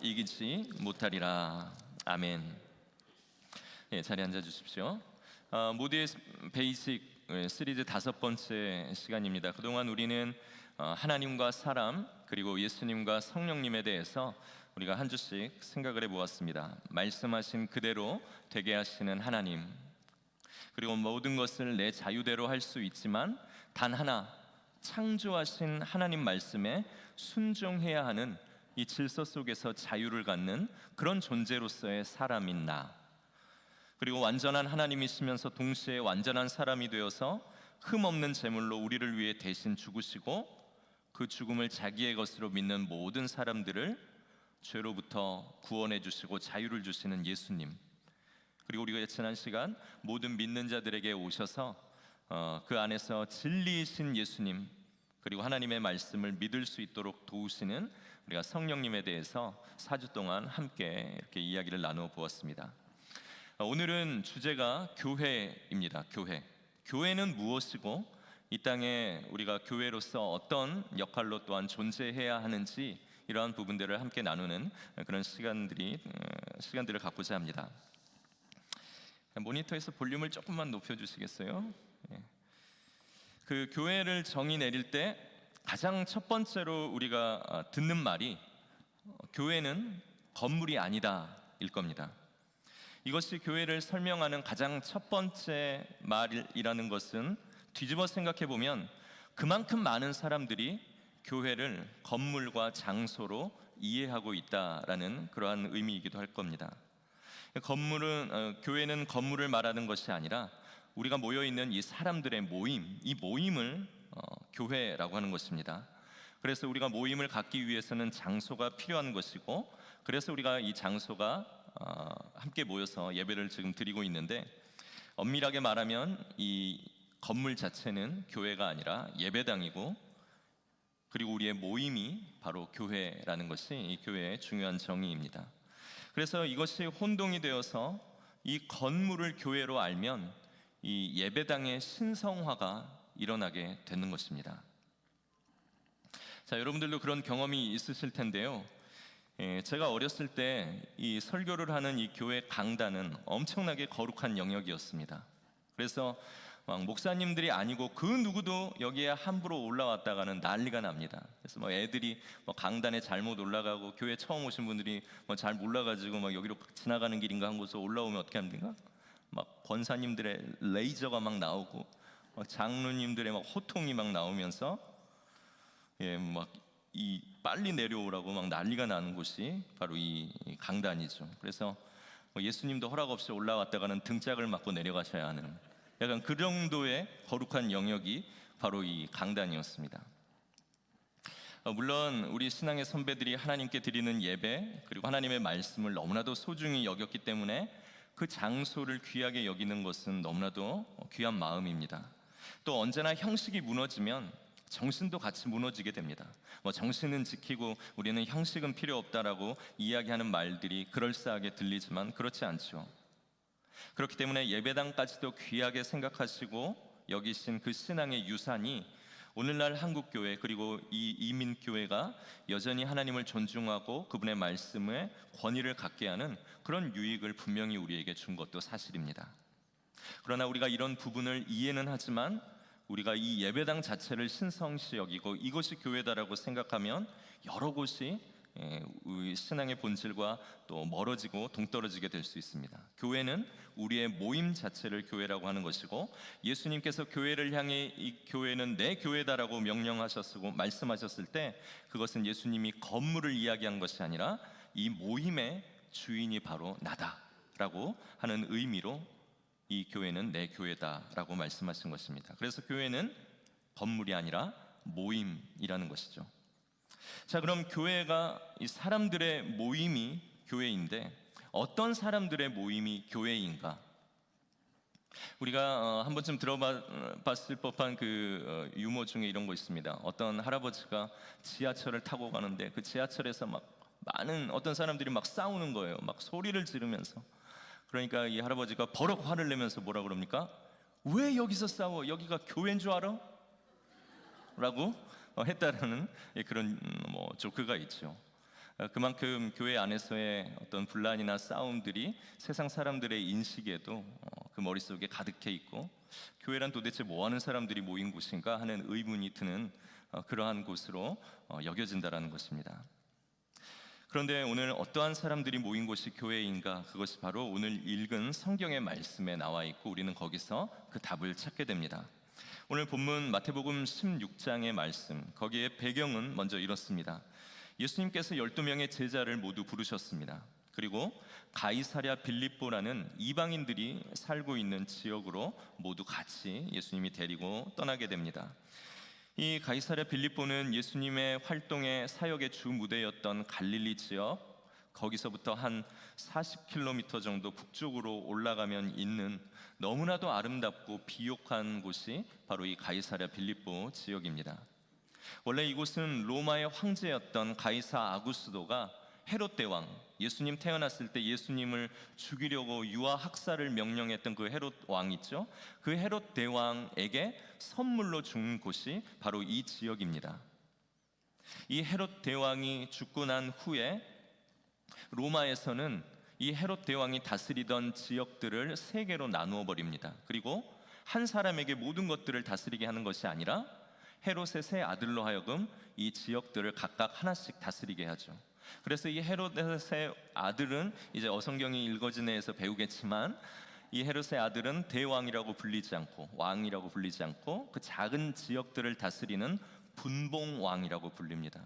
이기지 못하리라. 아멘. 예, 자리에 앉아 주십시오. 모두의 베이직 시리즈 5번째 시간입니다. 그동안 우리는 하나님과 사람 그리고 예수님과 성령님에 대해서 우리가 한 주씩 생각을 해보았습니다. 말씀하신 그대로 되게 하시는 하나님, 그리고 모든 것을 내 자유대로 할 수 있지만 단 하나, 창조하신 하나님 말씀에 순종해야 하는 이 질서 속에서 자유를 갖는 그런 존재로서의 사람인 나, 그리고 완전한 하나님이시면서 동시에 완전한 사람이 되어서 흠없는 제물로 우리를 위해 대신 죽으시고 그 죽음을 자기의 것으로 믿는 모든 사람들을 죄로부터 구원해 주시고 자유를 주시는 예수님, 그리고 우리가 지난 시간 모든 믿는 자들에게 오셔서 그 안에서 진리이신 예수님, 그리고 하나님의 말씀을 믿을 수 있도록 도우시는 우리가 성령님에 대해서 4주 동안 함께 이렇게 이야기를 나누어 보았습니다. 오늘은 주제가 교회입니다. 교회는 무엇이고 이 땅에 우리가 교회로서 어떤 역할로 또한 존재해야 하는지, 이러한 부분들을 함께 나누는 그런 시간들을 갖고자 합니다. 모니터에서 볼륨을 조금만 높여주시겠어요? 그 교회를 정의 내릴 때 가장 첫 번째로 우리가 듣는 말이 교회는 건물이 아니다 일 겁니다. 이것이 교회를 설명하는 가장 첫 번째 말이라는 것은 뒤집어 생각해 보면 그만큼 많은 사람들이 교회를 건물과 장소로 이해하고 있다라는 그러한 의미이기도 할 겁니다. 교회는 건물을 말하는 것이 아니라 우리가 모여있는 이 사람들의 모임, 이 모임을 교회라고 하는 것입니다. 그래서 우리가 모임을 갖기 위해서는 장소가 필요한 것이고, 그래서 우리가 이 장소가 함께 모여서 예배를 지금 드리고 있는데, 엄밀하게 말하면 이 건물 자체는 교회가 아니라 예배당이고, 그리고 우리의 모임이 바로 교회라는 것이 이 교회의 중요한 정의입니다. 그래서 이것이 혼동이 되어서 이 건물을 교회로 알면 이 예배당의 신성화가 일어나게 되는 것입니다. 자, 여러분들도 그런 경험이 있으실 텐데요. 제가 어렸을 때 이 설교를 하는 이 교회 강단은 엄청나게 거룩한 영역이었습니다. 그래서 막 목사님들이 아니고 그 누구도 여기에 함부로 올라왔다가는 난리가 납니다. 그래서 애들이 강단에 잘못 올라가고, 교회 처음 오신 분들이 잘 몰라가지고 여기로 지나가는 길인가 한 곳에 올라오면 어떻게 합니까? 권사님들의 레이저가 나오고, 장로님들의 호통이 나오면서 이 빨리 내려오라고 난리가 나는 곳이 바로 이 강단이죠. 그래서 예수님도 허락 없이 올라왔다가는 등짝을 맞고 내려가셔야 하는 약간 그 정도의 거룩한 영역이 바로 이 강단이었습니다. 물론 우리 신앙의 선배들이 하나님께 드리는 예배, 그리고 하나님의 말씀을 너무나도 소중히 여겼기 때문에 그 장소를 귀하게 여기는 것은 너무나도 귀한 마음입니다. 또 언제나 형식이 무너지면 정신도 같이 무너지게 됩니다. 정신은 지키고 우리는 형식은 필요 없다라고 이야기하는 말들이 그럴싸하게 들리지만 그렇지 않죠. 그렇기 때문에 예배당까지도 귀하게 생각하시고 여기신 그 신앙의 유산이 오늘날 한국교회, 그리고 이 이민교회가 여전히 하나님을 존중하고 그분의 말씀에 권위를 갖게 하는 그런 유익을 분명히 우리에게 준 것도 사실입니다. 그러나 우리가 이런 부분을 이해는 하지만 우리가 이 예배당 자체를 신성시 여기고 이것이 교회다라고 생각하면 여러 곳이 우리 신앙의 본질과 또 멀어지고 동떨어지게 될 수 있습니다. 교회는 우리의 모임 자체를 교회라고 하는 것이고, 예수님께서 교회를 향해 이 교회는 내 교회다라고 명령하셨고 말씀하셨을 때 그것은 예수님이 건물을 이야기한 것이 아니라 이 모임의 주인이 바로 나다라고 하는 의미로 이 교회는 내 교회다라고 말씀하신 것입니다. 그래서 교회는 건물이 아니라 모임이라는 것이죠. 자, 그럼 교회가 이 사람들의 모임이 교회인데 어떤 사람들의 모임이 교회인가? 우리가 한 번쯤 들어봤을 법한 그 유머 중에 이런 거 있습니다. 어떤 할아버지가 지하철을 타고 가는데 그 지하철에서 많은 어떤 사람들이 싸우는 거예요. 소리를 지르면서. 그러니까 이 할아버지가 버럭 화를 내면서 뭐라 그럽니까? 왜 여기서 싸워? 여기가 교회인 줄 알아? 라고 했다라는 그런 조크가 있죠. 그만큼 교회 안에서의 어떤 분란이나 싸움들이 세상 사람들의 인식에도 그 머릿속에 가득해 있고, 교회란 도대체 뭐 하는 사람들이 모인 곳인가 하는 의문이 드는 그러한 곳으로 여겨진다라는 것입니다. 그런데 오늘 어떠한 사람들이 모인 곳이 교회인가? 그것이 바로 오늘 읽은 성경의 말씀에 나와 있고, 우리는 거기서 그 답을 찾게 됩니다. 오늘 본문 마태복음 16장의 말씀, 거기에 배경은 먼저 이렇습니다. 예수님께서 12명의 제자를 모두 부르셨습니다. 그리고 가이사랴 빌립보라는 이방인들이 살고 있는 지역으로 모두 같이 예수님이 데리고 떠나게 됩니다. 이 가이사랴 빌립보는 예수님의 활동의 사역의 주 무대였던 갈릴리 지역, 거기서부터 한 40km 정도 북쪽으로 올라가면 있는 너무나도 아름답고 비옥한 곳이 바로 이 가이사랴 빌립보 지역입니다. 원래 이곳은 로마의 황제였던 가이사 아구스도가 헤롯 대왕, 예수님 태어났을 때 예수님을 죽이려고 유아 학살을 명령했던 그 헤롯 왕 있죠? 그 헤롯 대왕에게 선물로 준 곳이 바로 이 지역입니다. 이 헤롯 대왕이 죽고 난 후에 로마에서는 이 헤롯 대왕이 다스리던 지역들을 세 개로 나누어 버립니다. 그리고 한 사람에게 모든 것들을 다스리게 하는 것이 아니라 헤롯의 세 아들로 하여금 이 지역들을 각각 하나씩 다스리게 하죠. 그래서 이 헤롯의 아들은, 이제 어성경이 읽어진 애에서 배우겠지만, 이 헤롯의 아들은 대왕이라고 불리지 않고, 왕이라고 불리지 않고, 그 작은 지역들을 다스리는 분봉왕이라고 불립니다.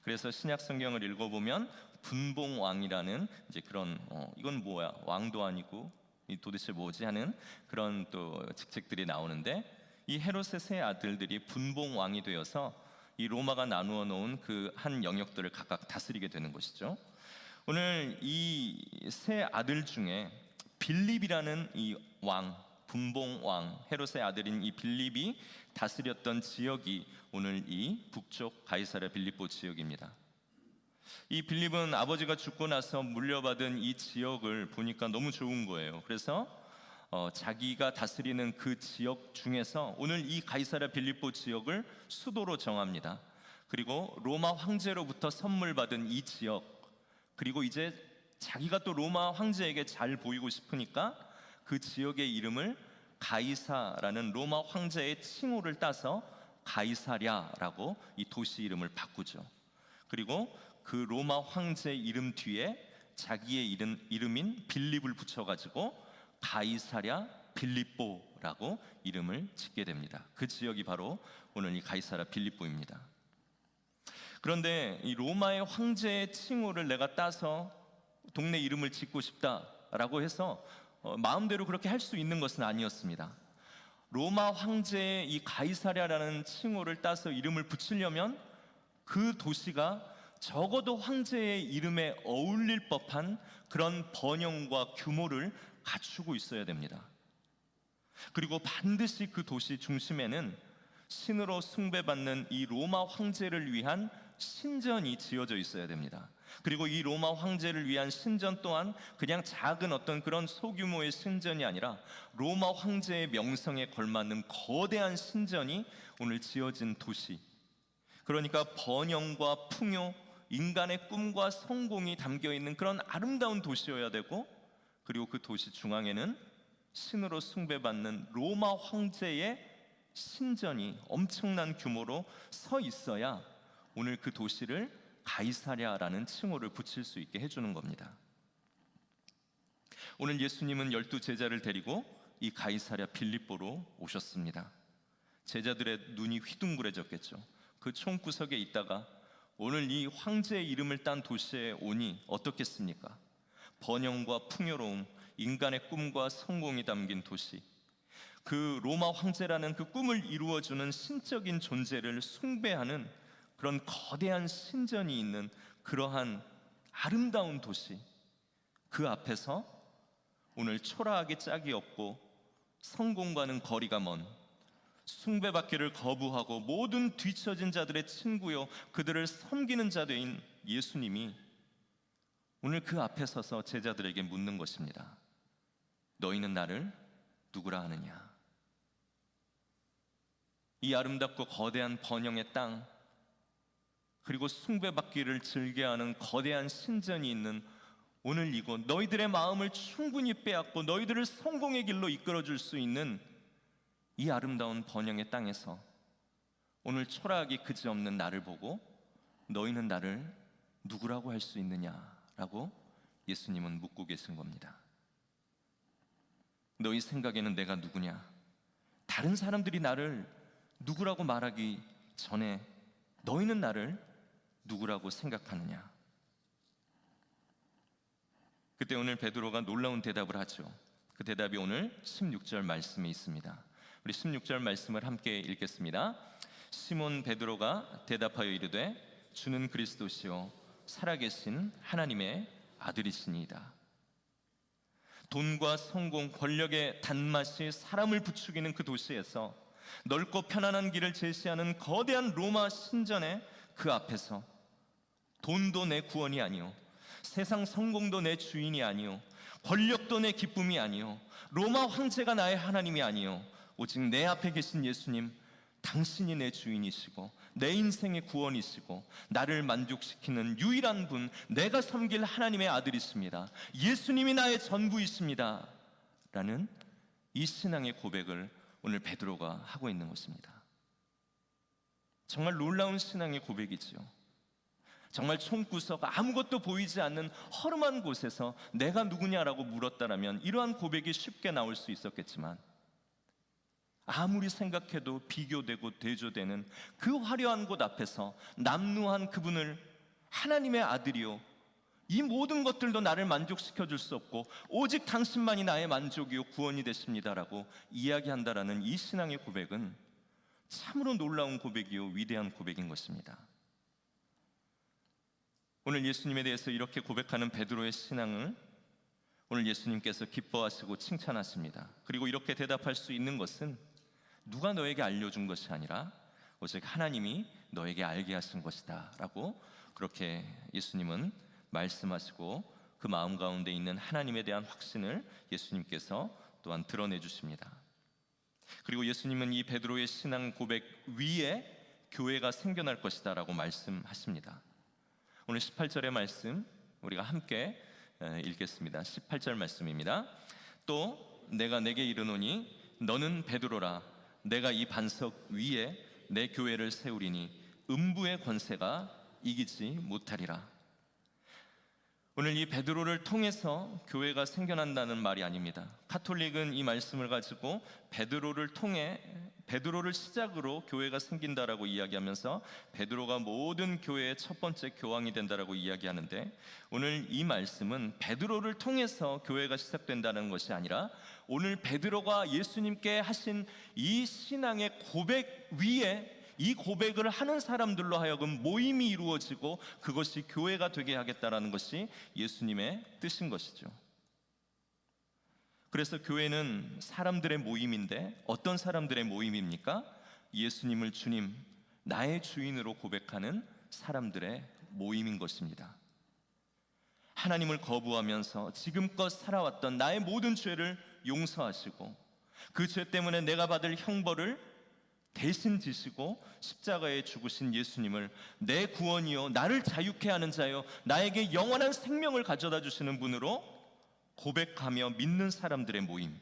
그래서 신약 성경을 읽어보면 분봉왕이라는 이제 그런 이건 뭐야, 왕도 아니고 이 도대체 뭐지 하는 그런 또 직책들이 나오는데, 이 헤롯의 세 아들들이 분봉왕이 되어서 이 로마가 나누어 놓은 그 한 영역들을 각각 다스리게 되는 것이죠. 오늘 이 세 아들 중에 빌립이라는 이 왕, 분봉왕, 헤롯의 아들인 이 빌립이 다스렸던 지역이 오늘 이 북쪽 가이사랴 빌립보 지역입니다. 이 빌립은 아버지가 죽고 나서 물려받은 이 지역을 보니까 너무 좋은 거예요. 그래서 자기가 다스리는 그 지역 중에서 오늘 이 가이사랴 빌립보 지역을 수도로 정합니다. 그리고 로마 황제로부터 선물 받은 이 지역, 그리고 이제 자기가 또 로마 황제에게 잘 보이고 싶으니까 그 지역의 이름을 가이사라는 로마 황제의 칭호를 따서 가이사랴라고 이 도시 이름을 바꾸죠. 그리고 그 로마 황제 이름 뒤에 자기의 이름인 빌립을 붙여가지고 가이사랴 빌립보라고 이름을 짓게 됩니다. 그 지역이 바로 오늘 이 가이사랴 빌립보입니다. 그런데 이 로마의 황제의 칭호를 내가 따서 동네 이름을 짓고 싶다라고 해서 마음대로 그렇게 할 수 있는 것은 아니었습니다. 로마 황제의 이 가이사랴라는 칭호를 따서 이름을 붙이려면 그 도시가 적어도 황제의 이름에 어울릴 법한 그런 번영과 규모를 갖추고 있어야 됩니다. 그리고 반드시 그 도시 중심에는 신으로 숭배받는 이 로마 황제를 위한 신전이 지어져 있어야 됩니다. 그리고 이 로마 황제를 위한 신전 또한 그냥 작은 어떤 그런 소규모의 신전이 아니라 로마 황제의 명성에 걸맞는 거대한 신전이 오늘 지어진 도시, 그러니까 번영과 풍요, 인간의 꿈과 성공이 담겨있는 그런 아름다운 도시여야 되고, 그리고 그 도시 중앙에는 신으로 숭배받는 로마 황제의 신전이 엄청난 규모로 서 있어야 오늘 그 도시를 가이사랴라는 칭호를 붙일 수 있게 해주는 겁니다. 오늘 예수님은 12 제자를 데리고 이 가이사랴 빌립보로 오셨습니다. 제자들의 눈이 휘둥그레졌겠죠. 그 총구석에 있다가 오늘 이 황제의 이름을 딴 도시에 오니 어떻겠습니까? 번영과 풍요로움, 인간의 꿈과 성공이 담긴 도시, 그 로마 황제라는 그 꿈을 이루어주는 신적인 존재를 숭배하는 그런 거대한 신전이 있는 그러한 아름다운 도시, 그 앞에서 오늘 초라하게 짝이 없고 성공과는 거리가 먼, 숭배받기를 거부하고 모든 뒤처진 자들의 친구요 그들을 섬기는 자되인 예수님이 오늘 그 앞에 서서 제자들에게 묻는 것입니다. 너희는 나를 누구라 하느냐? 이 아름답고 거대한 번영의 땅, 그리고 숭배받기를 즐겨하는 거대한 신전이 있는 오늘 이곳, 너희들의 마음을 충분히 빼앗고 너희들을 성공의 길로 이끌어줄 수 있는 이 아름다운 번영의 땅에서 오늘 초라하기 그지없는 나를 보고 너희는 나를 누구라고 할 수 있느냐라고 예수님은 묻고 계신 겁니다. 너희 생각에는 내가 누구냐? 다른 사람들이 나를 누구라고 말하기 전에 너희는 나를 누구라고 생각하느냐? 그때 오늘 베드로가 놀라운 대답을 하죠. 그 대답이 오늘 16절 말씀에 있습니다. 우리 16절 말씀을 함께 읽겠습니다. 시몬 베드로가 대답하여 이르되 주는 그리스도시요 살아계신 하나님의 아들이시니이다. 돈과 성공, 권력의 단맛이 사람을 부추기는 그 도시에서 넓고 편안한 길을 제시하는 거대한 로마 신전의 그 앞에서 돈도 내 구원이 아니요, 세상 성공도 내 주인이 아니요, 권력도 내 기쁨이 아니요, 로마 황제가 나의 하나님이 아니요, 오직 내 앞에 계신 예수님, 당신이 내 주인이시고 내 인생의 구원이시고 나를 만족시키는 유일한 분, 내가 섬길 하나님의 아들이십니다. 예수님이 나의 전부이십니다. 라는 이 신앙의 고백을 오늘 베드로가 하고 있는 것입니다. 정말 놀라운 신앙의 고백이지요. 정말 총구석 아무것도 보이지 않는 허름한 곳에서 내가 누구냐라고 물었다라면 이러한 고백이 쉽게 나올 수 있었겠지만, 아무리 생각해도 비교되고 대조되는 그 화려한 곳 앞에서 남루한 그분을 하나님의 아들이요, 이 모든 것들도 나를 만족시켜 줄 수 없고 오직 당신만이 나의 만족이요 구원이 되십니다라고 이야기한다라는 이 신앙의 고백은 참으로 놀라운 고백이요 위대한 고백인 것입니다. 오늘 예수님에 대해서 이렇게 고백하는 베드로의 신앙을 오늘 예수님께서 기뻐하시고 칭찬하십니다. 그리고 이렇게 대답할 수 있는 것은 누가 너에게 알려준 것이 아니라 오직 하나님이 너에게 알게 하신 것이다 라고 그렇게 예수님은 말씀하시고 그 마음 가운데 있는 하나님에 대한 확신을 예수님께서 또한 드러내 주십니다. 그리고 예수님은 이 베드로의 신앙 고백 위에 교회가 생겨날 것이다 라고 말씀하십니다. 오늘 18절의 말씀 우리가 함께 읽겠습니다. 18절 말씀입니다. 또 내가 내게 이르노니 너는 베드로라, 내가 이 반석 위에 내 교회를 세우리니 음부의 권세가 이기지 못하리라. 오늘 이 베드로를 통해서 교회가 생겨난다는 말이 아닙니다. 카톨릭은 이 말씀을 가지고 베드로를 시작으로 교회가 생긴다라고 이야기하면서 베드로가 모든 교회의 첫 번째 교황이 된다라고 이야기하는데, 오늘 이 말씀은 베드로를 통해서 교회가 시작된다는 것이 아니라 오늘 베드로가 예수님께 하신 이 신앙의 고백 위에 이 고백을 하는 사람들로 하여금 모임이 이루어지고 그것이 교회가 되게 하겠다라는 것이 예수님의 뜻인 것이죠. 그래서 교회는 사람들의 모임인데 어떤 사람들의 모임입니까? 예수님을 주님, 나의 주인으로 고백하는 사람들의 모임인 것입니다. 하나님을 거부하면서 지금껏 살아왔던 나의 모든 죄를 용서하시고 그 죄 때문에 내가 받을 형벌을 대신 지시고 십자가에 죽으신 예수님을 내 구원이요, 나를 자유케 하는 자요, 나에게 영원한 생명을 가져다 주시는 분으로 고백하며 믿는 사람들의 모임,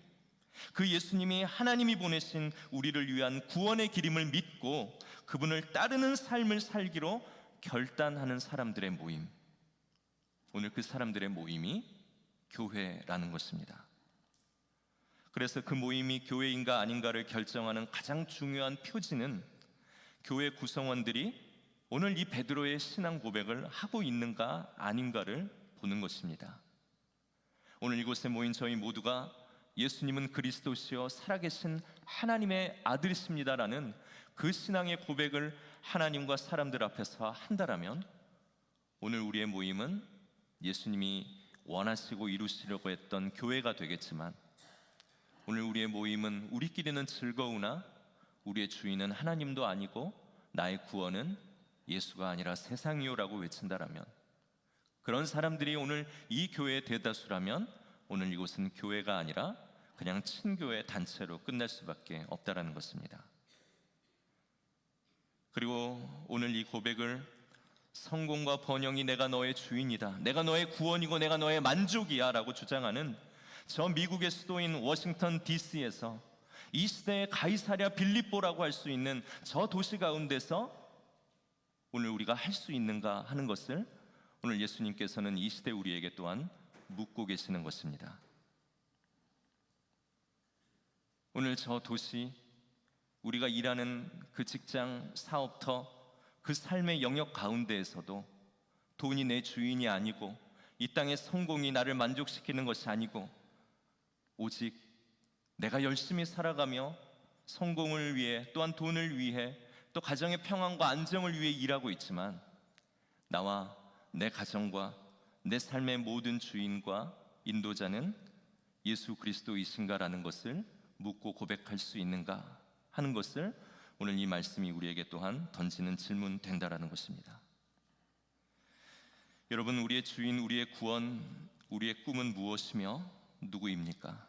그 예수님이 하나님이 보내신 우리를 위한 구원의 길임을 믿고 그분을 따르는 삶을 살기로 결단하는 사람들의 모임, 오늘 그 사람들의 모임이 교회라는 것입니다. 그래서 그 모임이 교회인가 아닌가를 결정하는 가장 중요한 표지는 교회 구성원들이 오늘 이 베드로의 신앙 고백을 하고 있는가 아닌가를 보는 것입니다. 오늘 이곳에 모인 저희 모두가 예수님은 그리스도시요 살아계신 하나님의 아들이십니다라는 그 신앙의 고백을 하나님과 사람들 앞에서 한다라면 오늘 우리의 모임은 예수님이 원하시고 이루시려고 했던 교회가 되겠지만, 오늘 우리의 모임은 우리끼리는 즐거우나 우리의 주인은 하나님도 아니고 나의 구원은 예수가 아니라 세상이요라고 외친다라면, 그런 사람들이 오늘 이 교회의 대다수라면 오늘 이곳은 교회가 아니라 그냥 친교회 단체로 끝날 수밖에 없다라는 것입니다. 그리고 오늘 이 고백을 성공과 번영이 내가 너의 주인이다, 내가 너의 구원이고 내가 너의 만족이야 라고 주장하는 저 미국의 수도인 워싱턴 DC에서 이 시대의 가이사랴 빌립보라고 할 수 있는 저 도시 가운데서 오늘 우리가 할 수 있는가 하는 것을 오늘 예수님께서는 이 시대 우리에게 또한 묻고 계시는 것입니다. 오늘 저 도시, 우리가 일하는 그 직장, 사업터, 그 삶의 영역 가운데에서도 돈이 내 주인이 아니고 이 땅의 성공이 나를 만족시키는 것이 아니고 오직 내가 열심히 살아가며 성공을 위해 또한 돈을 위해 또 가정의 평안과 안정을 위해 일하고 있지만 나와 내 가정과 내 삶의 모든 주인과 인도자는 예수 그리스도이신가라는 것을 묻고 고백할 수 있는가 하는 것을 오늘 이 말씀이 우리에게 또한 던지는 질문 된다라는 것입니다. 여러분, 우리의 주인, 우리의 구원, 우리의 꿈은 무엇이며 누구입니까?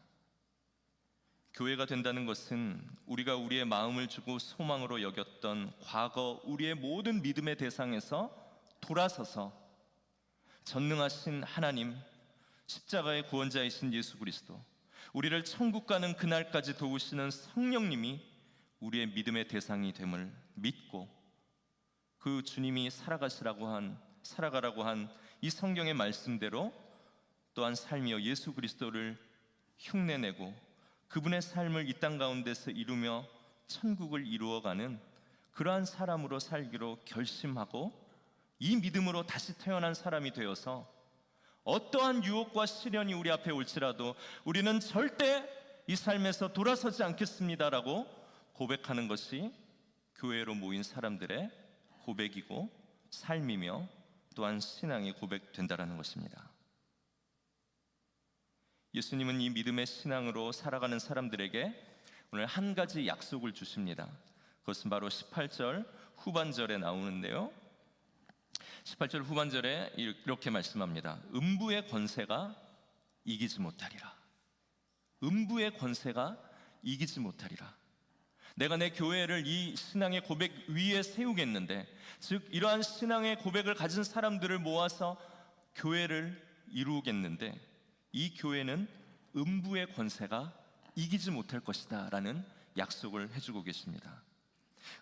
교회가 된다는 것은 우리가 우리의 마음을 주고 소망으로 여겼던 과거 우리의 모든 믿음의 대상에서 돌아서서 전능하신 하나님, 십자가의 구원자이신 예수 그리스도, 우리를 천국 가는 그날까지 도우시는 성령님이 우리의 믿음의 대상이 됨을 믿고 그 주님이 살아가라고 한 이 성경의 말씀대로 또한 삶이여 예수 그리스도를 흉내내고 그분의 삶을 이 땅 가운데서 이루며 천국을 이루어가는 그러한 사람으로 살기로 결심하고 이 믿음으로 다시 태어난 사람이 되어서 어떠한 유혹과 시련이 우리 앞에 올지라도 우리는 절대 이 삶에서 돌아서지 않겠습니다라고 고백하는 것이 교회로 모인 사람들의 고백이고 삶이며 또한 신앙이 고백된다라는 것입니다. 예수님은 이 믿음의 신앙으로 살아가는 사람들에게 오늘 한 가지 약속을 주십니다. 그것은 바로 18절 후반절에 나오는데요, 18절 후반절에 이렇게 말씀합니다. 음부의 권세가 이기지 못하리라. 음부의 권세가 이기지 못하리라. 내가 내 교회를 이 신앙의 고백 위에 세우겠는데, 즉 이러한 신앙의 고백을 가진 사람들을 모아서 교회를 이루겠는데 이 교회는 음부의 권세가 이기지 못할 것이다 라는 약속을 해주고 계십니다.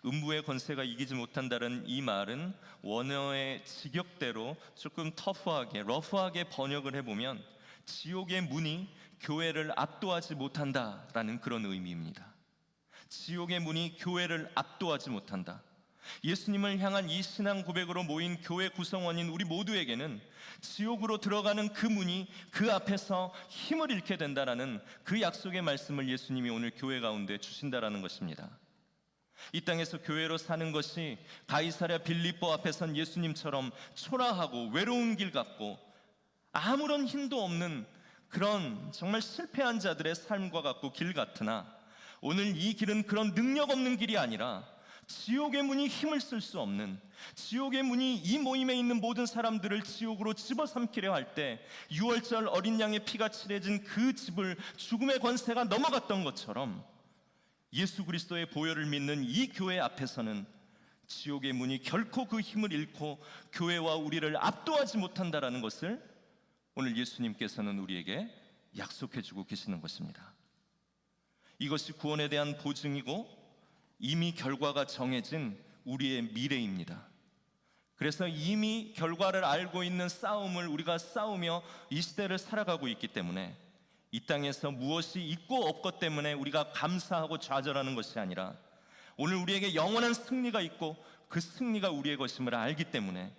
음부의 권세가 이기지 못한다는 이 말은 원어의 직역대로 조금 터프하게, 러프하게 번역을 해보면 지옥의 문이 교회를 압도하지 못한다라는 그런 의미입니다. 지옥의 문이 교회를 압도하지 못한다. 예수님을 향한 이 신앙 고백으로 모인 교회 구성원인 우리 모두에게는 지옥으로 들어가는 그 문이 그 앞에서 힘을 잃게 된다라는 그 약속의 말씀을 예수님이 오늘 교회 가운데 주신다라는 것입니다. 이 땅에서 교회로 사는 것이 가이사랴 빌립보 앞에 선 예수님처럼 초라하고 외로운 길 같고 아무런 힘도 없는 그런 정말 실패한 자들의 삶과 같고 길 같으나, 오늘 이 길은 그런 능력 없는 길이 아니라 지옥의 문이 힘을 쓸 수 없는, 지옥의 문이 이 모임에 있는 모든 사람들을 지옥으로 집어삼키려 할 때 유월절 어린 양의 피가 칠해진 그 집을 죽음의 권세가 넘어갔던 것처럼 예수 그리스도의 보혈을 믿는 이 교회 앞에서는 지옥의 문이 결코 그 힘을 잃고 교회와 우리를 압도하지 못한다라는 것을 오늘 예수님께서는 우리에게 약속해주고 계시는 것입니다. 이것이 구원에 대한 보증이고 이미 결과가 정해진 우리의 미래입니다. 그래서 이미 결과를 알고 있는 싸움을 우리가 싸우며 이 시대를 살아가고 있기 때문에 이 땅에서 무엇이 있고 없고 때문에 우리가 감사하고 좌절하는 것이 아니라 오늘 우리에게 영원한 승리가 있고 그 승리가 우리의 것임을 알기 때문에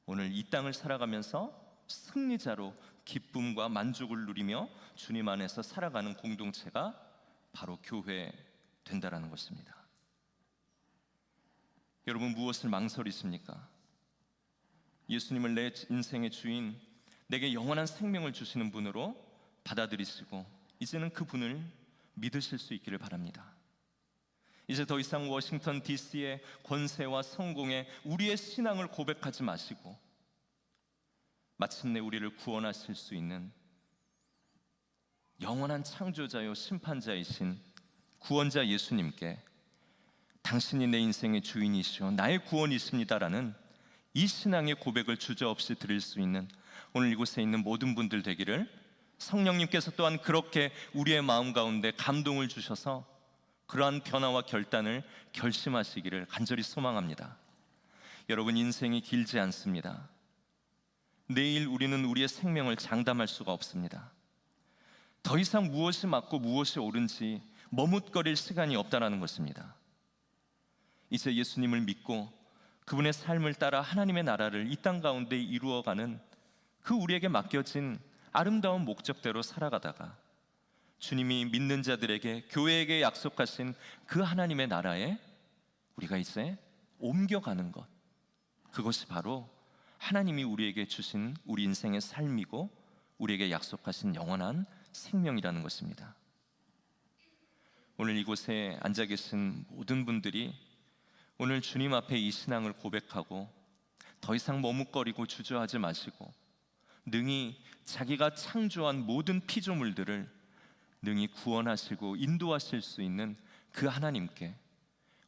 오늘 이 땅을 살아가면서 승리자로 기쁨과 만족을 누리며 주님 안에서 살아가는 공동체가 바로 교회 된다라는 것입니다. 여러분, 무엇을 망설이십니까? 예수님을 내 인생의 주인, 내게 영원한 생명을 주시는 분으로 받아들이시고 이제는 그 분을 믿으실 수 있기를 바랍니다. 이제 더 이상 워싱턴 DC의 권세와 성공에 우리의 신앙을 고백하지 마시고 마침내 우리를 구원하실 수 있는 영원한 창조자요 심판자이신 구원자 예수님께 당신이 내 인생의 주인이시오 나의 구원이십니다라는 이 신앙의 고백을 주저없이 드릴 수 있는 오늘 이곳에 있는 모든 분들 되기를, 성령님께서 또한 그렇게 우리의 마음 가운데 감동을 주셔서 그러한 변화와 결단을 결심하시기를 간절히 소망합니다. 여러분, 인생이 길지 않습니다. 내일 우리는 우리의 생명을 장담할 수가 없습니다. 더 이상 무엇이 맞고 무엇이 옳은지 머뭇거릴 시간이 없다는 것입니다. 이제 예수님을 믿고 그분의 삶을 따라 하나님의 나라를 이 땅 가운데 이루어가는 그 우리에게 맡겨진 아름다운 목적대로 살아가다가 주님이 믿는 자들에게, 교회에게 약속하신 그 하나님의 나라에 우리가 이제 옮겨가는 것, 그것이 바로 하나님이 우리에게 주신 우리 인생의 삶이고 우리에게 약속하신 영원한 생명이라는 것입니다. 오늘 이곳에 앉아 계신 모든 분들이 오늘 주님 앞에 이 신앙을 고백하고 더 이상 머뭇거리고 주저하지 마시고 능히 자기가 창조한 모든 피조물들을 능히 구원하시고 인도하실 수 있는 그 하나님께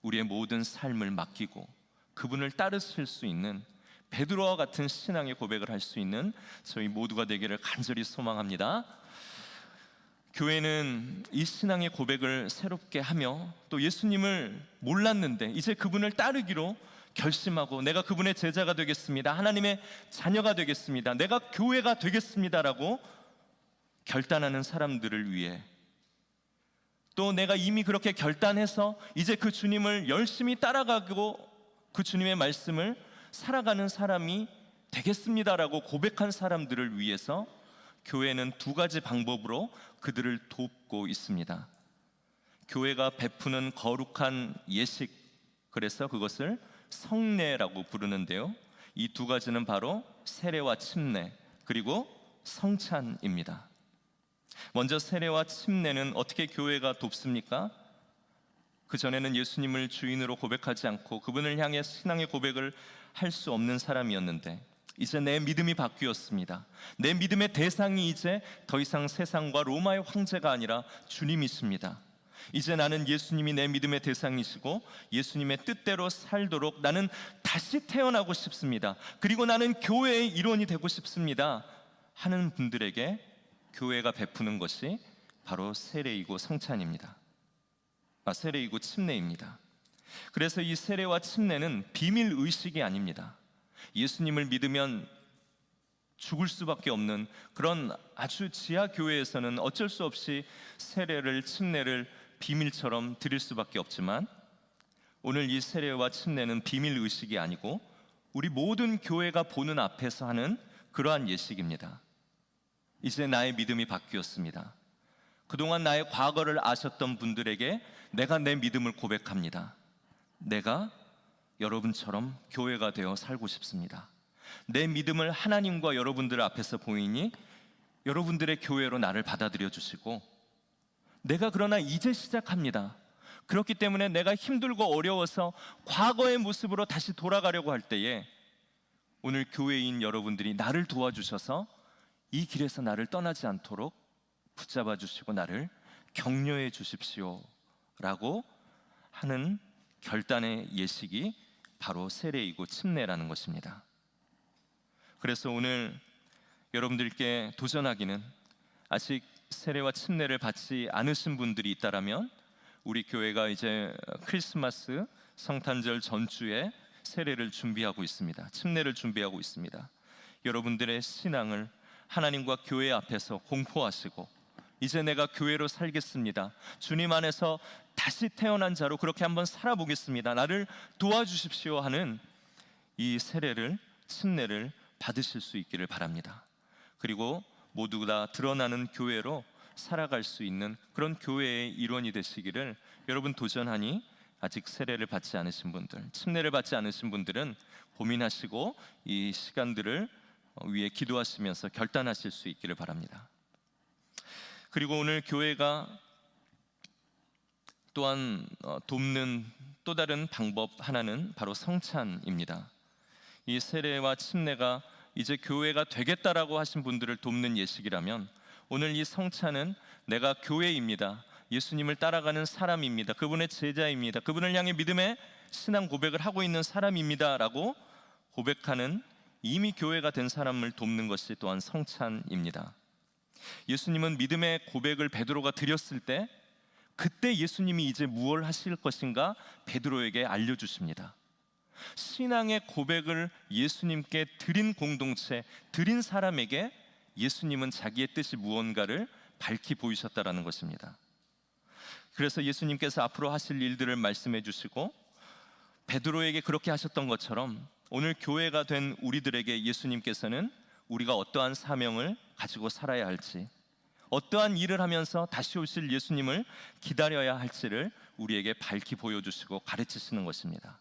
우리의 모든 삶을 맡기고 그분을 따르실 수 있는 베드로와 같은 신앙의 고백을 할 수 있는 저희 모두가 되기를 간절히 소망합니다. 교회는 이 신앙의 고백을 새롭게 하며 또 예수님을 몰랐는데 이제 그분을 따르기로 결심하고 내가 그분의 제자가 되겠습니다, 하나님의 자녀가 되겠습니다, 내가 교회가 되겠습니다라고 결단하는 사람들을 위해, 또 내가 이미 그렇게 결단해서 이제 그 주님을 열심히 따라가고 그 주님의 말씀을 살아가는 사람이 되겠습니다라고 고백한 사람들을 위해서 교회는 두 가지 방법으로 그들을 돕고 있습니다. 교회가 베푸는 거룩한 예식, 그래서 그것을 성례라고 부르는데요, 이 두 가지는 바로 세례와 침례 그리고 성찬입니다. 먼저 세례와 침례는 어떻게 교회가 돕습니까? 그전에는 예수님을 주인으로 고백하지 않고 그분을 향해 신앙의 고백을 할 수 없는 사람이었는데 이제 내 믿음이 바뀌었습니다. 내 믿음의 대상이 이제 더 이상 세상과 로마의 황제가 아니라 주님이십니다. 이제 나는 예수님이 내 믿음의 대상이시고 예수님의 뜻대로 살도록 나는 다시 태어나고 싶습니다, 그리고 나는 교회의 일원이 되고 싶습니다 하는 분들에게 교회가 베푸는 것이 바로 세례이고 성찬입니다. 세례이고 침례입니다. 그래서 이 세례와 침례는 비밀 의식이 아닙니다. 예수님을 믿으면 죽을 수밖에 없는 그런 아주 지하 교회에서는 어쩔 수 없이 세례를, 침례를 비밀처럼 드릴 수밖에 없지만 오늘 이 세례와 침례는 비밀 의식이 아니고 우리 모든 교회가 보는 앞에서 하는 그러한 예식입니다. 이제 나의 믿음이 바뀌었습니다. 그동안 나의 과거를 아셨던 분들에게 내가 내 믿음을 고백합니다. 내가 여러분처럼 교회가 되어 살고 싶습니다. 내 믿음을 하나님과 여러분들 앞에서 보이니 여러분들의 교회로 나를 받아들여 주시고, 내가 그러나 이제 시작합니다. 그렇기 때문에 내가 힘들고 어려워서 과거의 모습으로 다시 돌아가려고 할 때에 오늘 교회인 여러분들이 나를 도와주셔서 이 길에서 나를 떠나지 않도록 붙잡아 주시고 나를 격려해 주십시오 라고 하는 결단의 예식이 바로 세례이고 침례라는 것입니다. 그래서 오늘 여러분들께 도전하기는, 아직 세례와 침례를 받지 않으신 분들이 있다라면 우리 교회가 이제 크리스마스 성탄절 전주에 세례를 준비하고 있습니다. 침례를 준비하고 있습니다. 여러분들의 신앙을 하나님과 교회 앞에서 공포하시고 이제 내가 교회로 살겠습니다, 주님 안에서 다시 태어난 자로 그렇게 한번 살아보겠습니다, 나를 도와주십시오 하는 이 세례를, 침례를 받으실 수 있기를 바랍니다. 그리고 모두 다 드러나는 교회로 살아갈 수 있는 그런 교회의 일원이 되시기를 여러분 도전하니, 아직 세례를 받지 않으신 분들, 침례를 받지 않으신 분들은 고민하시고 이 시간들을 위해 기도하시면서 결단하실 수 있기를 바랍니다. 그리고 오늘 교회가 또한 돕는 또 다른 방법 하나는 바로 성찬입니다. 이 세례와 침례가 이제 교회가 되겠다라고 하신 분들을 돕는 예식이라면 오늘 이 성찬은 내가 교회입니다, 예수님을 따라가는 사람입니다, 그분의 제자입니다, 그분을 향해 믿음의 신앙 고백을 하고 있는 사람입니다 라고 고백하는 이미 교회가 된 사람을 돕는 것이 또한 성찬입니다. 예수님은 믿음의 고백을 베드로가 드렸을 때 그때 예수님이 이제 무엇을 하실 것인가 베드로에게 알려주십니다. 신앙의 고백을 예수님께 드린 공동체, 드린 사람에게 예수님은 자기의 뜻이 무언가를 밝히 보이셨다라는 것입니다. 그래서 예수님께서 앞으로 하실 일들을 말씀해 주시고 베드로에게 그렇게 하셨던 것처럼 오늘 교회가 된 우리들에게 예수님께서는 우리가 어떠한 사명을 가지고 살아야 할지, 어떠한 일을 하면서 다시 오실 예수님을 기다려야 할지를 우리에게 밝히 보여주시고 가르치시는 것입니다.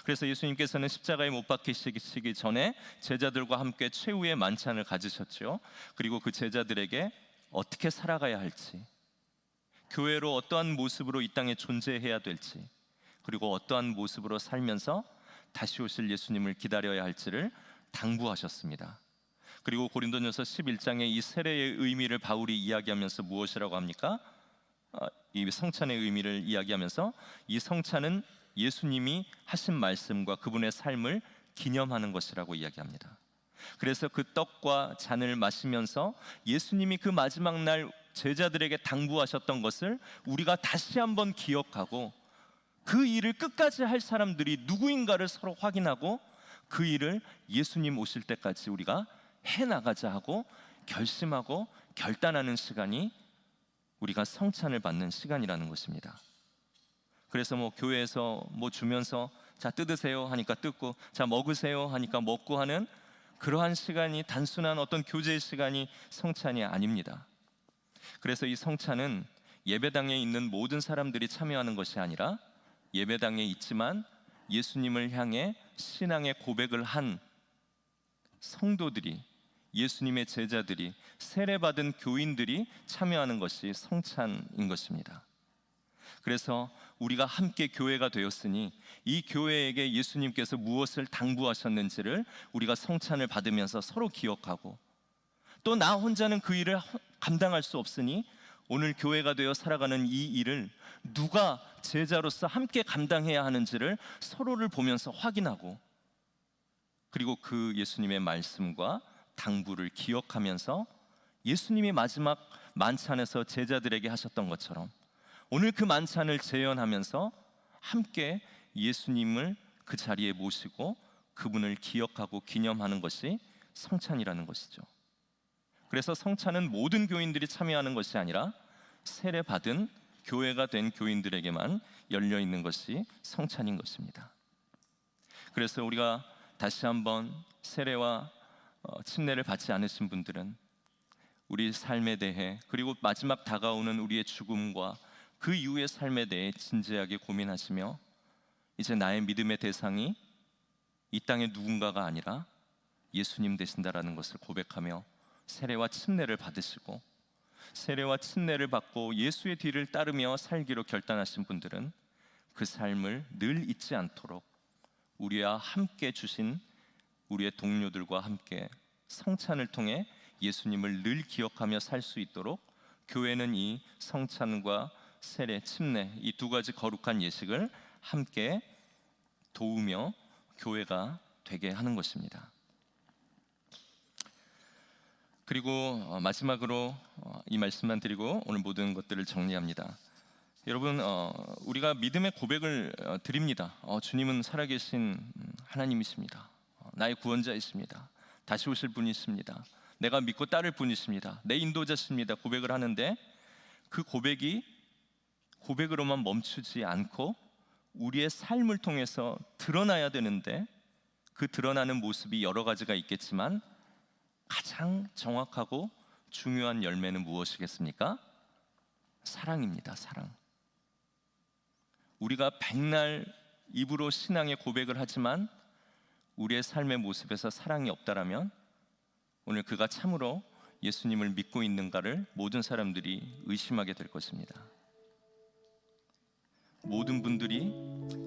그래서 예수님께서는 십자가에 못 박히시기 전에 제자들과 함께 최후의 만찬을 가지셨죠. 그리고 그 제자들에게 어떻게 살아가야 할지, 교회로 어떠한 모습으로 이 땅에 존재해야 될지, 그리고 어떠한 모습으로 살면서 다시 오실 예수님을 기다려야 할지를 당부하셨습니다. 그리고 고린도전서 11장에 이 세례의 의미를 바울이 이야기하면서 무엇이라고 합니까? 이 성찬의 의미를 이야기하면서 이 성찬은 예수님이 하신 말씀과 그분의 삶을 기념하는 것이라고 이야기합니다. 그래서 그 떡과 잔을 마시면서 예수님이 그 마지막 날 제자들에게 당부하셨던 것을 우리가 다시 한번 기억하고 그 일을 끝까지 할 사람들이 누구인가를 서로 확인하고 그 일을 예수님 오실 때까지 우리가 해나가자 하고 결심하고 결단하는 시간이 우리가 성찬을 받는 시간이라는 것입니다. 그래서 교회에서 주면서 자 뜯으세요 하니까 뜯고, 자 먹으세요 하니까 먹고 하는 그러한 시간이 단순한 어떤 교제의 시간이 성찬이 아닙니다. 그래서 이 성찬은 예배당에 있는 모든 사람들이 참여하는 것이 아니라 예배당에 있지만 예수님을 향해 신앙의 고백을 한 성도들이, 예수님의 제자들이, 세례받은 교인들이 참여하는 것이 성찬인 것입니다. 그래서 우리가 함께 교회가 되었으니 이 교회에게 예수님께서 무엇을 당부하셨는지를 우리가 성찬을 받으면서 서로 기억하고, 또 나 혼자는 그 일을 감당할 수 없으니 오늘 교회가 되어 살아가는 이 일을 누가 제자로서 함께 감당해야 하는지를 서로를 보면서 확인하고, 그리고 그 예수님의 말씀과 당부를 기억하면서 예수님이 마지막 만찬에서 제자들에게 하셨던 것처럼 오늘 그 만찬을 재현하면서 함께 예수님을 그 자리에 모시고 그분을 기억하고 기념하는 것이 성찬이라는 것이죠. 그래서 성찬은 모든 교인들이 참여하는 것이 아니라 세례받은 교회가 된 교인들에게만 열려 있는 것이 성찬인 것입니다. 그래서 우리가 다시 한번 세례와 침례를 받지 않으신 분들은 우리 삶에 대해, 그리고 마지막 다가오는 우리의 죽음과 그 이후의 삶에 대해 진지하게 고민하시며 이제 나의 믿음의 대상이 이 땅의 누군가가 아니라 예수님 되신다라는 것을 고백하며 세례와 침례를 받으시고, 세례와 침례를 받고 예수의 뒤를 따르며 살기로 결단하신 분들은 그 삶을 늘 잊지 않도록 우리와 함께 주신 우리의 동료들과 함께 성찬을 통해 예수님을 늘 기억하며 살 수 있도록 교회는 이 성찬과 세례, 침례 이 두 가지 거룩한 예식을 함께 도우며 교회가 되게 하는 것입니다. 그리고 마지막으로 이 말씀만 드리고 오늘 모든 것들을 정리합니다. 여러분, 우리가 믿음의 고백을 드립니다. 주님은 살아계신 하나님이십니다. 나의 구원자이십니다. 다시 오실 분이십니다. 내가 믿고 따를 분이십니다. 내 인도자십니다. 고백을 하는데 그 고백이 고백으로만 멈추지 않고 우리의 삶을 통해서 드러나야 되는데, 그 드러나는 모습이 여러 가지가 있겠지만 가장 정확하고 중요한 열매는 무엇이겠습니까? 사랑입니다. 사랑. 우리가 백날 입으로 신앙의 고백을 하지만 우리의 삶의 모습에서 사랑이 없다라면 오늘 그가 참으로 예수님을 믿고 있는가를 모든 사람들이 의심하게 될 것입니다. 모든 분들이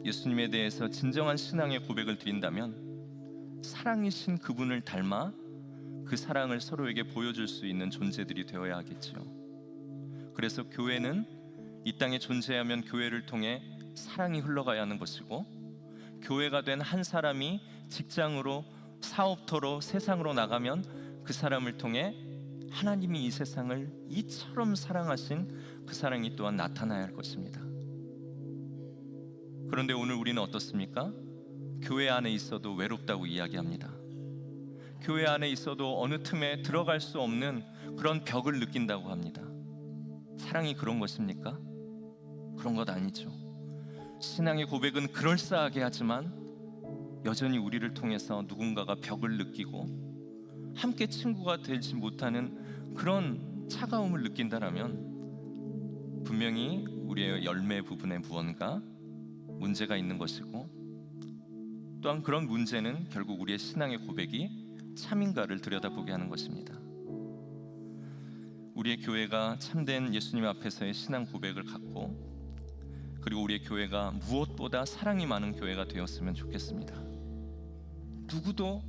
예수님에 대해서 진정한 신앙의 고백을 드린다면 사랑이신 그분을 닮아 그 사랑을 서로에게 보여줄 수 있는 존재들이 되어야 하겠지요. 그래서 교회는 이 땅에 존재하면 교회를 통해 사랑이 흘러가야 하는 것이고, 교회가 된 한 사람이 직장으로, 사업터로, 세상으로 나가면 그 사람을 통해 하나님이 이 세상을 이처럼 사랑하신 그 사랑이 또한 나타나야 할 것입니다. 그런데 오늘 우리는 어떻습니까? 교회 안에 있어도 외롭다고 이야기합니다. 교회 안에 있어도 어느 틈에 들어갈 수 없는 그런 벽을 느낀다고 합니다. 사랑이 그런 것입니까? 그런 것 아니죠. 신앙의 고백은 그럴싸하게 하지만 여전히 우리를 통해서 누군가가 벽을 느끼고 함께 친구가 되지 못하는 그런 차가움을 느낀다라면 분명히 우리의 열매 부분에 무언가 문제가 있는 것이고, 또한 그런 문제는 결국 우리의 신앙의 고백이 참인가를 들여다보게 하는 것입니다. 우리의 교회가 참된 예수님 앞에서의 신앙 고백을 갖고, 그리고 우리의 교회가 무엇보다 사랑이 많은 교회가 되었으면 좋겠습니다. 누구도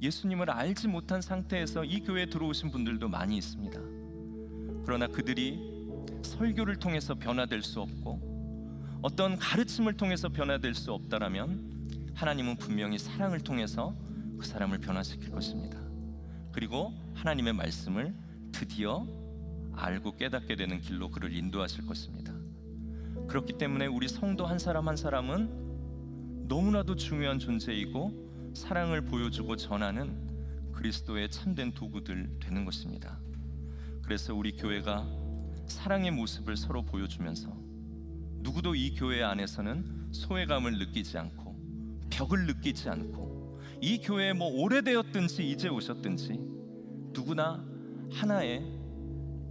예수님을 알지 못한 상태에서 이 교회에 들어오신 분들도 많이 있습니다. 그러나 그들이 설교를 통해서 변화될 수 없고 어떤 가르침을 통해서 변화될 수 없다라면 하나님은 분명히 사랑을 통해서 그 사람을 변화시킬 것입니다. 그리고 하나님의 말씀을 드디어 알고 깨닫게 되는 길로 그를 인도하실 것입니다. 그렇기 때문에 우리 성도 한 사람 한 사람은 너무나도 중요한 존재이고 사랑을 보여주고 전하는 그리스도의 참된 도구들 되는 것입니다. 그래서 우리 교회가 사랑의 모습을 서로 보여주면서 누구도 이 교회 안에서는 소외감을 느끼지 않고 벽을 느끼지 않고 이 교회에 오래되었든지 이제 오셨든지 누구나 하나의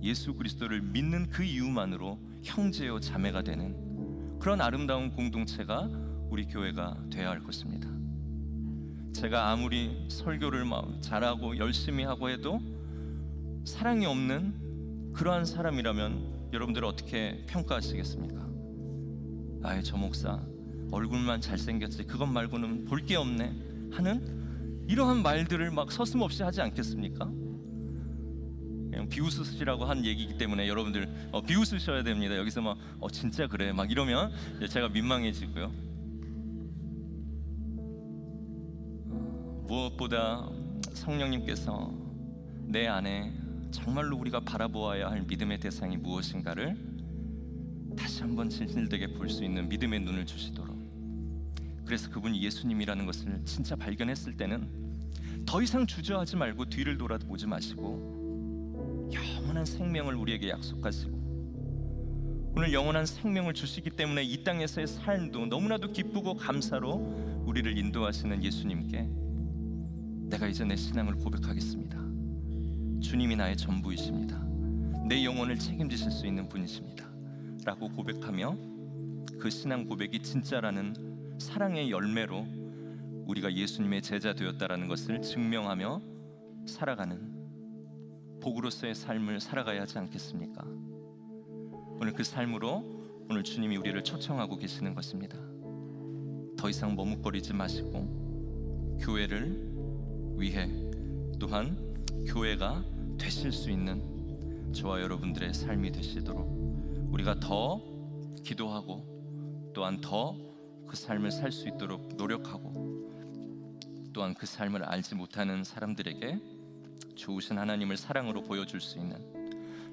예수 그리스도를 믿는 그 이유만으로 형제요 자매가 되는 그런 아름다운 공동체가 우리 교회가 되어야 할 것입니다. 제가 아무리 설교를 잘하고 열심히 하고 해도 사랑이 없는 그러한 사람이라면 여러분들 어떻게 평가하시겠습니까? 아이, 저 목사 얼굴만 잘생겼지 그것 말고는 볼 게 없네 하는 이러한 말들을 서슴없이 하지 않겠습니까? 그냥 비웃으시라고 한 얘기이기 때문에 여러분들 비웃으셔야 됩니다. 여기서 진짜 그래 이러면 제가 민망해지고요. 무엇보다 성령님께서 내 안에 정말로 우리가 바라보아야 할 믿음의 대상이 무엇인가를 다시 한번 진실되게 볼 수 있는 믿음의 눈을 주시도록, 그래서 그분이 예수님이라는 것을 진짜 발견했을 때는 더 이상 주저하지 말고 뒤를 돌아보지 마시고 영원한 생명을 우리에게 약속하시고 오늘 영원한 생명을 주시기 때문에 이 땅에서의 삶도 너무나도 기쁘고 감사로 우리를 인도하시는 예수님께 내가 이제 내 신앙을 고백하겠습니다. 주님이 나의 전부이십니다. 내 영혼을 책임지실 수 있는 분이십니다 라고 고백하며 그 신앙 고백이 진짜라는 사랑의 열매로 우리가 예수님의 제자 되었다라는 것을 증명하며 살아가는 복으로서의 삶을 살아가야 하지 않겠습니까? 오늘 그 삶으로 오늘 주님이 우리를 초청하고 계시는 것입니다. 더 이상 머뭇거리지 마시고 교회를 위해 또한 교회가 되실 수 있는 저와 여러분들의 삶이 되시도록 우리가 더 기도하고 또한 더 그 삶을 살 수 있도록 노력하고 또한 그 삶을 알지 못하는 사람들에게 좋으신 하나님을 사랑으로 보여줄 수 있는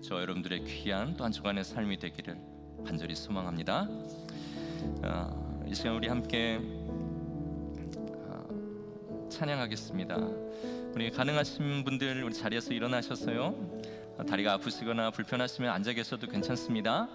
저와 여러분들의 귀한 또한 주간의 삶이 되기를 간절히 소망합니다. 이 시간 우리 함께 찬양하겠습니다. 우리 가능하신 분들 우리 자리에서 일어나셔서요, 다리가 아프시거나 불편하시면 앉아 계셔도 괜찮습니다.